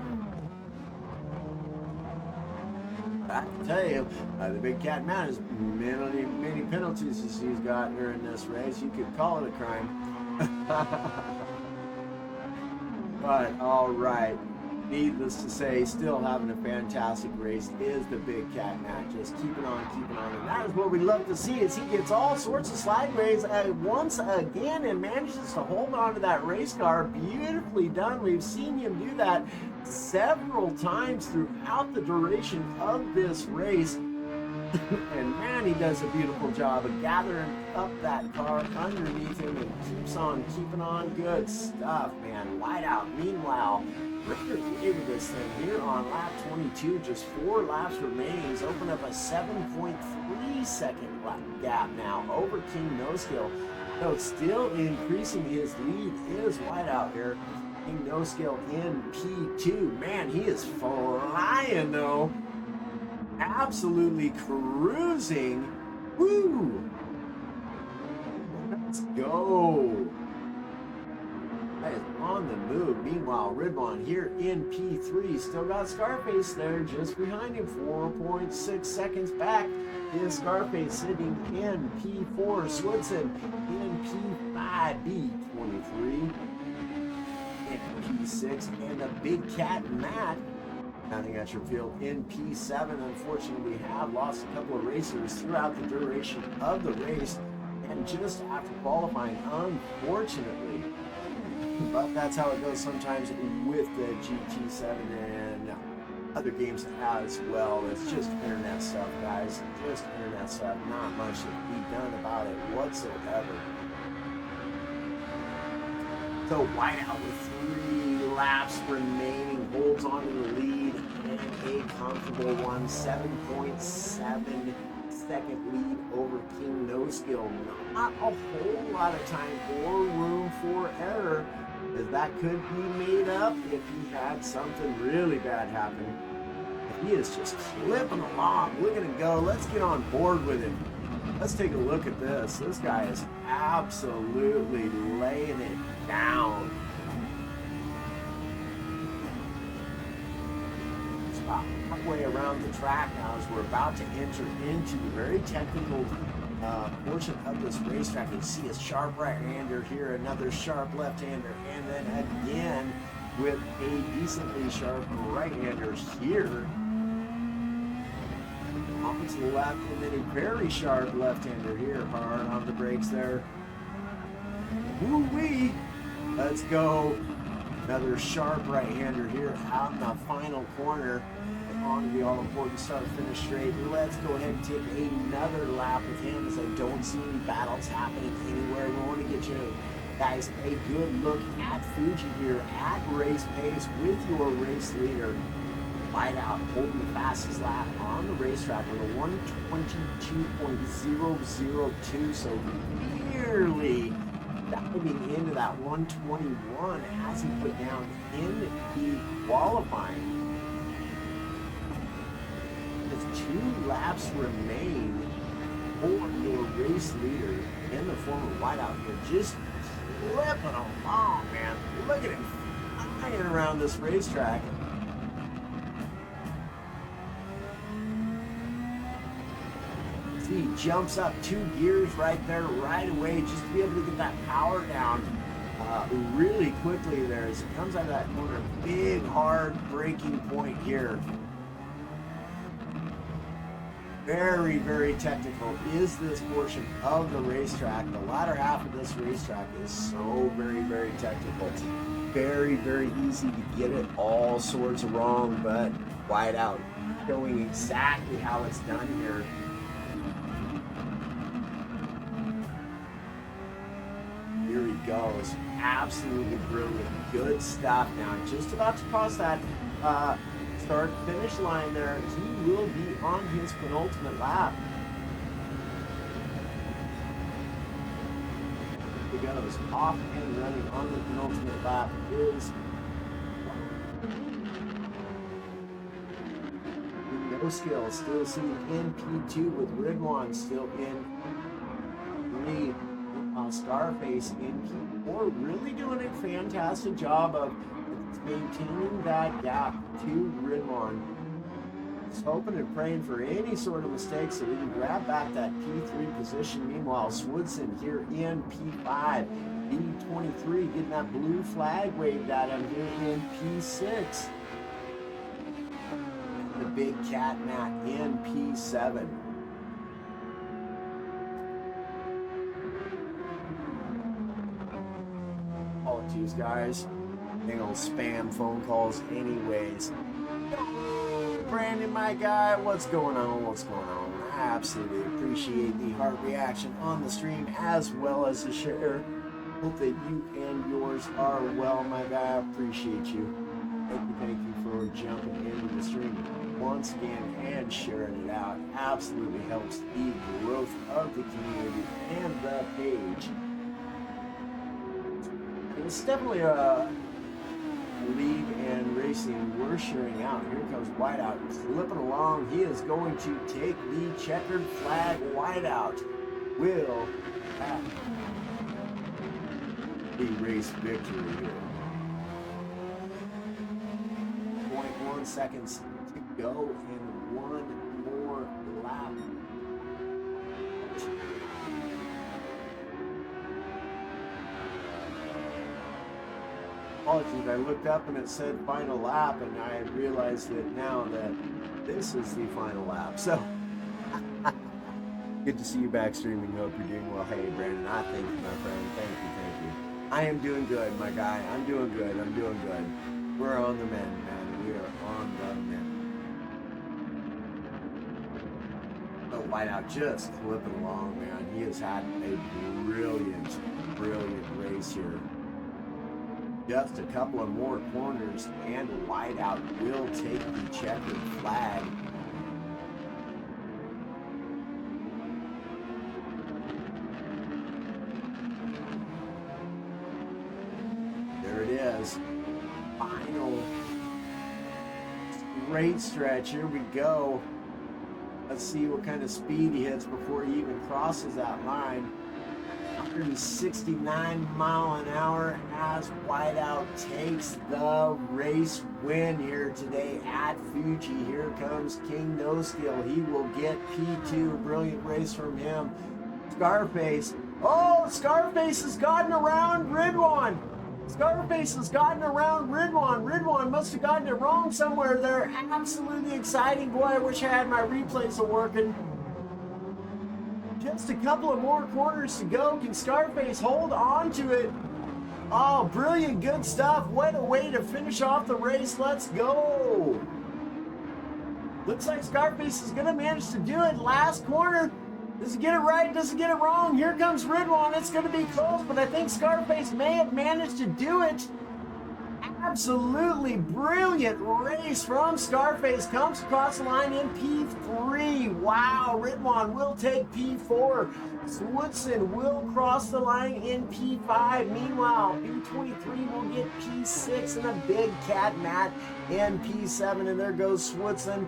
I can tell you, the Big Cat Man has many penalties as he's got here in this race. You could call it a crime. But all right, needless to say, still having a fantastic race is the Big Cat Man. Just keeping on, and that is what we love to see, as he gets all sorts of slide ways once again and manages to hold on to that race car. Beautifully done. We've seen him do that several times throughout the duration of this race. And man, he does a beautiful job of gathering up that car underneath him and keeps on keeping on. Good stuff, man. Whiteout, meanwhile, Richter with this thing here on lap 22, just 4 laps remaining. He's opened up a 7.3 second gap now over King Noscale. So still increasing his lead is Whiteout here. King Noscale in P2. Man, he is flying though. Absolutely cruising. Woo! Let's go. That is on the move. Meanwhile, Ridwan here in P3. Still got Scarface there just behind him. 4.6 seconds back is Scarface sitting in P4. Swinson in P5. B23 in P6. And the Big Cat Matt counting at your field in P7. Unfortunately, we have lost a couple of racers throughout the duration of the race and just after qualifying, unfortunately. But that's how it goes sometimes with the GT7 and other games as well. It's just internet stuff, guys. Just internet stuff. Not much that can be done about it whatsoever. So Whiteout with 3 laps remaining holds on to the lead and a comfortable one. 7.7 second lead over King Noscale. Not a whole lot of time or room for error, as that could be made up if he had something really bad happen. He is just clipping along. Look at him go. Let's get on board with him. Let's take a look at this. This guy is absolutely laying it down. It's about halfway around the track now as we're about to enter into the very technical portion of this racetrack. You see a sharp right-hander here, another sharp left-hander, and then again with a decently sharp right-hander here. Off to the left, and then a very sharp left-hander here. Hard on the brakes there. Woo-wee! Let's go. Another sharp right-hander here out in the final corner. On the all-important start-finish straight. Let's go ahead and take another lap with him, as I don't see any battles happening anywhere. We want to get you guys a good look at Fuji here at race pace with your race leader. Whiteout holding the fastest lap on the racetrack with a 122.002, so nearly diving into that 121 as he put down in the qualifying. With 2 laps remain for your race leader in the form of Whiteout here. Just flipping along, man. Look at him flying around this racetrack. See, he jumps up 2 gears right there, right away, just to be able to get that power down really quickly there as it comes out of that corner. Big, hard braking point here. Very, very technical is this portion of the racetrack. The latter half of this racetrack is so very, very technical. It's very, very easy to get it all sorts of wrong, but wide out, showing exactly how it's done here. Here he goes. Absolutely brilliant. Good stuff now. Just about to cross that start finish line there. He will be on his penultimate lap. Here he goes. Off and running on the penultimate lap is no skill. Still seen in P2 with Ridwan still in lead. Scarface in P4 really doing a fantastic job of maintaining that gap to Ridwan. Just hoping and praying for any sort of mistake so we can grab back that P3 position. Meanwhile, Swoodson here in P5. P23 getting that blue flag waved at him here in P6. The big cat Matt in P7. Apologies, guys. Big old spam phone calls anyways. Brandon, my guy, what's going on? What's going on? I absolutely appreciate the heart reaction on the stream as well as the share. Hope that you and yours are well, my guy. I appreciate you. Thank you for jumping into the stream once again and sharing it out. Absolutely helps the growth of the community and the page. It's definitely a league and racing we're sharing out. Here comes Whiteout flipping along. He is going to take the checkered flag. Whiteout will have the race victory here. 0.1 seconds to go in one more lap. Apologies, I looked up and it said final lap, and I realized that now that this is the final lap. So, good to see you back streaming. Hope you're doing well. Hey, Brandon, I thank you, my friend. Thank you. I am doing good, my guy. I'm doing good. We're on the mend, man. We are on the mend. So, Whiteout just flipping along, man. He has had a brilliant race here. Just a couple of more corners and Whiteout will take the checkered flag. There it is. Final straight stretch. Here we go. Let's see what kind of speed he hits before he even crosses that line. 169 mile an hour as Whiteout takes the race win here today at Fuji. Here comes King No Skill. He will get P2. Brilliant race from him. Scarface. Oh, Scarface has gotten around Ridwan. Scarface has gotten around Ridwan. Ridwan must have gotten it wrong somewhere there. Absolutely exciting. Boy, I wish I had my replays working. Just a couple of more corners to go. Can Scarface hold on to it? Oh, brilliant, good stuff. What a way to finish off the race. Let's go. Looks like Scarface is going to manage to do it. Last corner. Does he get it right? Does he get it wrong? Here comes Ridwan. It's going to be close, but I think Scarface may have managed to do it. Absolutely brilliant race from Scarface. Comes across the line in P3. Wow, Ridwan will take P4. Swoodson will cross the line in P5. Meanwhile, P23 will get P6 and a big cat Matt in P7. And there goes Swoodson.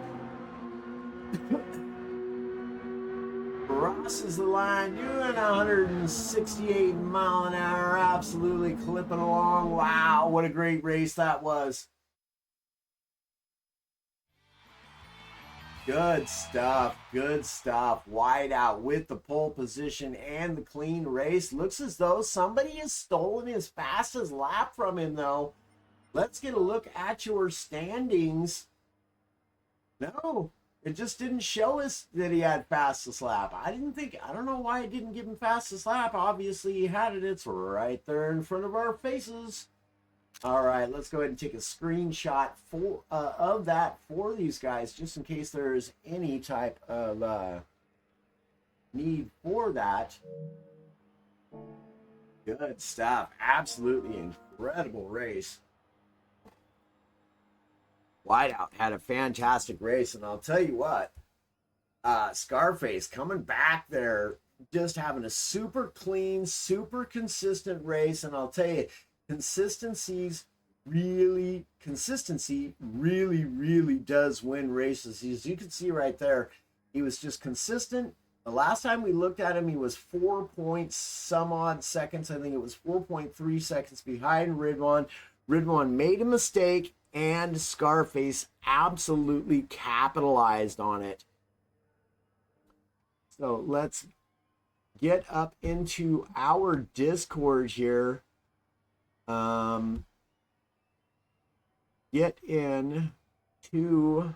Right crosses the line, doing 168 mile an hour, absolutely clipping along. Wow, what a great race that was. Good stuff. Good stuff. Wide out with the pole position and the clean race. Looks as though somebody has stolen his fastest lap from him, though. Let's get a look at your standings. No, it just didn't show us that he had fastest lap. I don't know why it didn't give him fastest lap. Obviously, he had it. It's right there in front of our faces. All right, let's go ahead and take a screenshot of that for these guys, just in case there's any type of need for that. Good stuff. Absolutely incredible race. Whiteout had a fantastic race, and I'll tell you what, Scarface coming back there, just having a super clean, super consistent race, and I'll tell you, consistency really does win races. As you can see right there, he was just consistent. The last time we looked at him, he was 4 point some odd seconds. I think it was 4.3 seconds behind Ridwan. Ridwan made a mistake, and Scarface absolutely capitalized on it. So let's get up into our Discord here. Get in to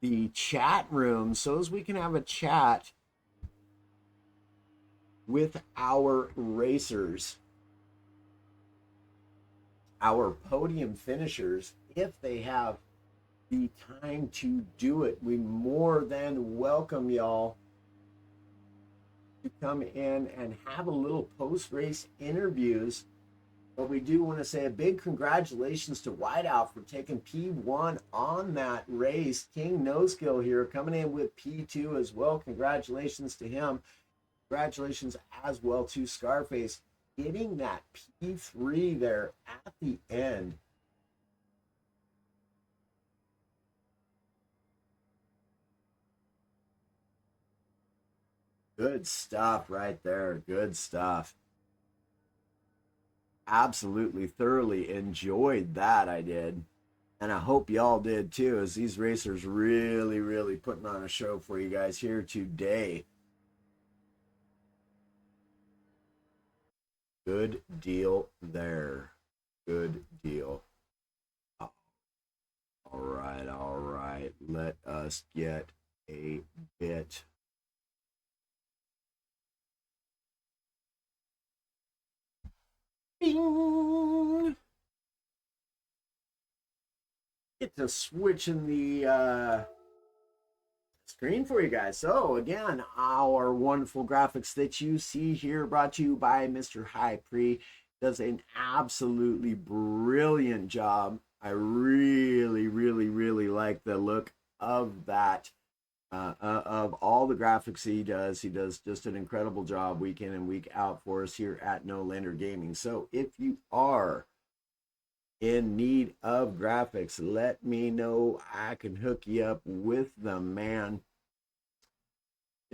the chat room so as we can have a chat with our racers, our podium finishers, if they have the time to do it. We more than welcome y'all to come in and have a little post-race interviews. But we do want to say a big congratulations to Whiteout for taking P1 on that race. King No Skill here coming in with P2 as well. Congratulations to him. Congratulations as well to Scarface getting that P3 there at the end. Good stuff right there. Good stuff. Absolutely thoroughly enjoyed that. I did, and I hope y'all did too, as these racers really putting on a show for you guys here today. Good deal there. Good deal. All right, let us get a bit bing. Get to switching the screen for you guys. So again, our wonderful graphics that you see here, brought to you by Mr. High Pre, does an absolutely brilliant job. I really like the look of that, of all the graphics he does. He does just an incredible job week in and week out for us here at No Lander Gaming. So if you are in need of graphics, let me know. I can hook you up with them, man.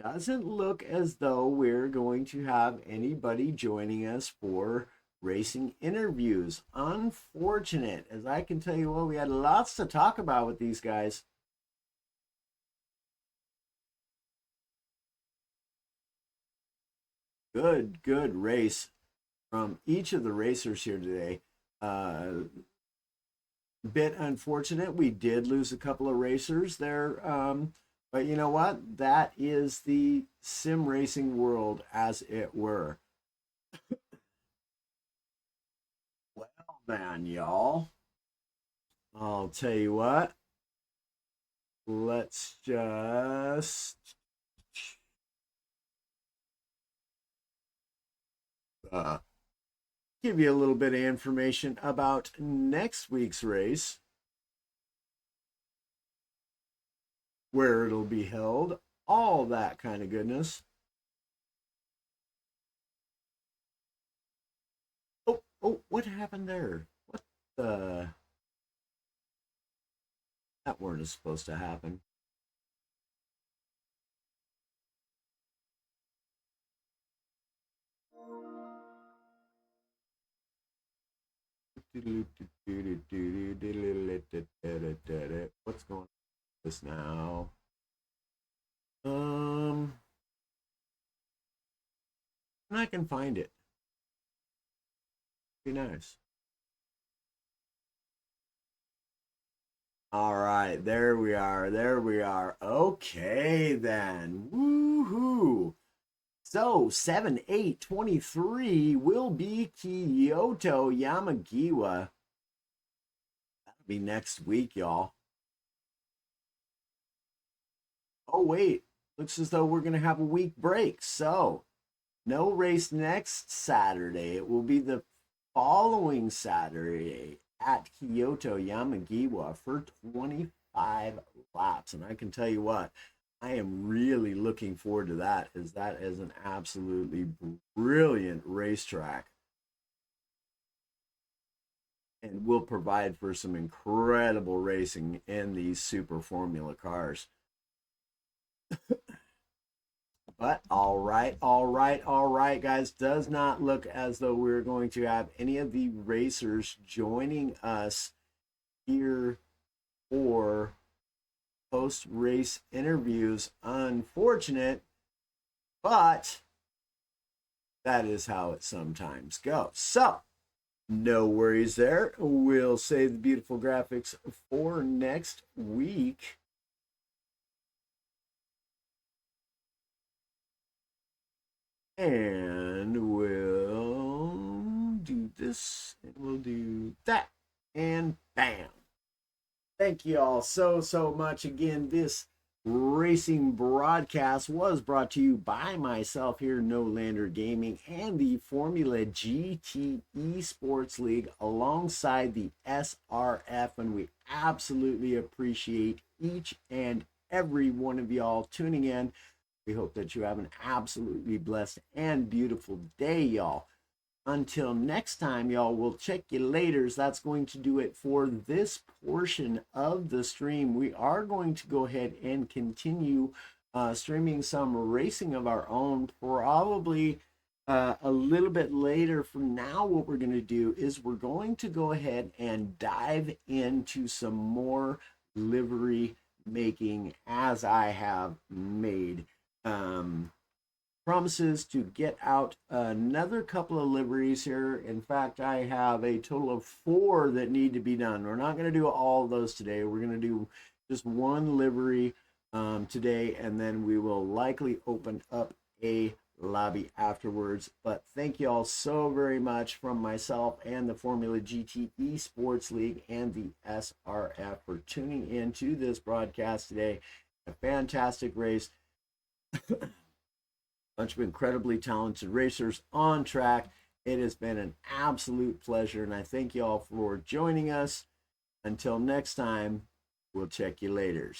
Doesn't look as though we're going to have anybody joining us for racing interviews. Unfortunate, as I can tell you, well, we had lots to talk about with these guys. Good race from each of the racers here today. Bit unfortunate, we did lose a couple of racers there, but you know what, that is the sim racing world, as it were. Well then, y'all, I'll tell you what, let's just give you a little bit of information about next week's race, where it'll be held, all that kind of goodness. Oh, what happened there? What the? That weren't supposed to happen. What's going on with this now? And I can find it. Be nice. All right, there we are. There we are. Okay, then. Woohoo. So 7/8/23 will be Kyoto Yamagiwa. That'll be next week, y'all. Oh, wait. Looks as though we're going to have a week break. So no race next Saturday. It will be the following Saturday at Kyoto Yamagiwa for 25 laps. And I can tell you what, I am really looking forward to that, as that is an absolutely brilliant racetrack and will provide for some incredible racing in these super formula cars. But all right, guys. Does not look as though we're going to have any of the racers joining us here for post-race interviews. Unfortunate, but that is how it sometimes goes. So, no worries there. We'll save the beautiful graphics for next week. And we'll do this, and we'll do that, and bam. Thank you all so much. Again, this racing broadcast was brought to you by myself here, No Lander Gaming, and the Formula GT Esports League alongside the SRF. And we absolutely appreciate each and every one of y'all tuning in. We hope that you have an absolutely blessed and beautiful day, y'all. Until next time, y'all, we'll check you later. That's going to do it for this portion of the stream. We are going to go ahead and continue streaming some racing of our own, probably a little bit later. For now, what we're going to do is we're going to go ahead and dive into some more livery making, as I have made promises to get out another couple of liveries here. In fact, I have a total of 4 that need to be done. We're not going to do all of those today. We're going to do just one livery today, and then we will likely open up a lobby afterwards. But thank you all so very much from myself and the Formula GT Esports League and the SRF for tuning in to this broadcast today. A fantastic race. Bunch of incredibly talented racers on track. It has been an absolute pleasure, and I thank you all for joining us. Until next time, we'll check you later.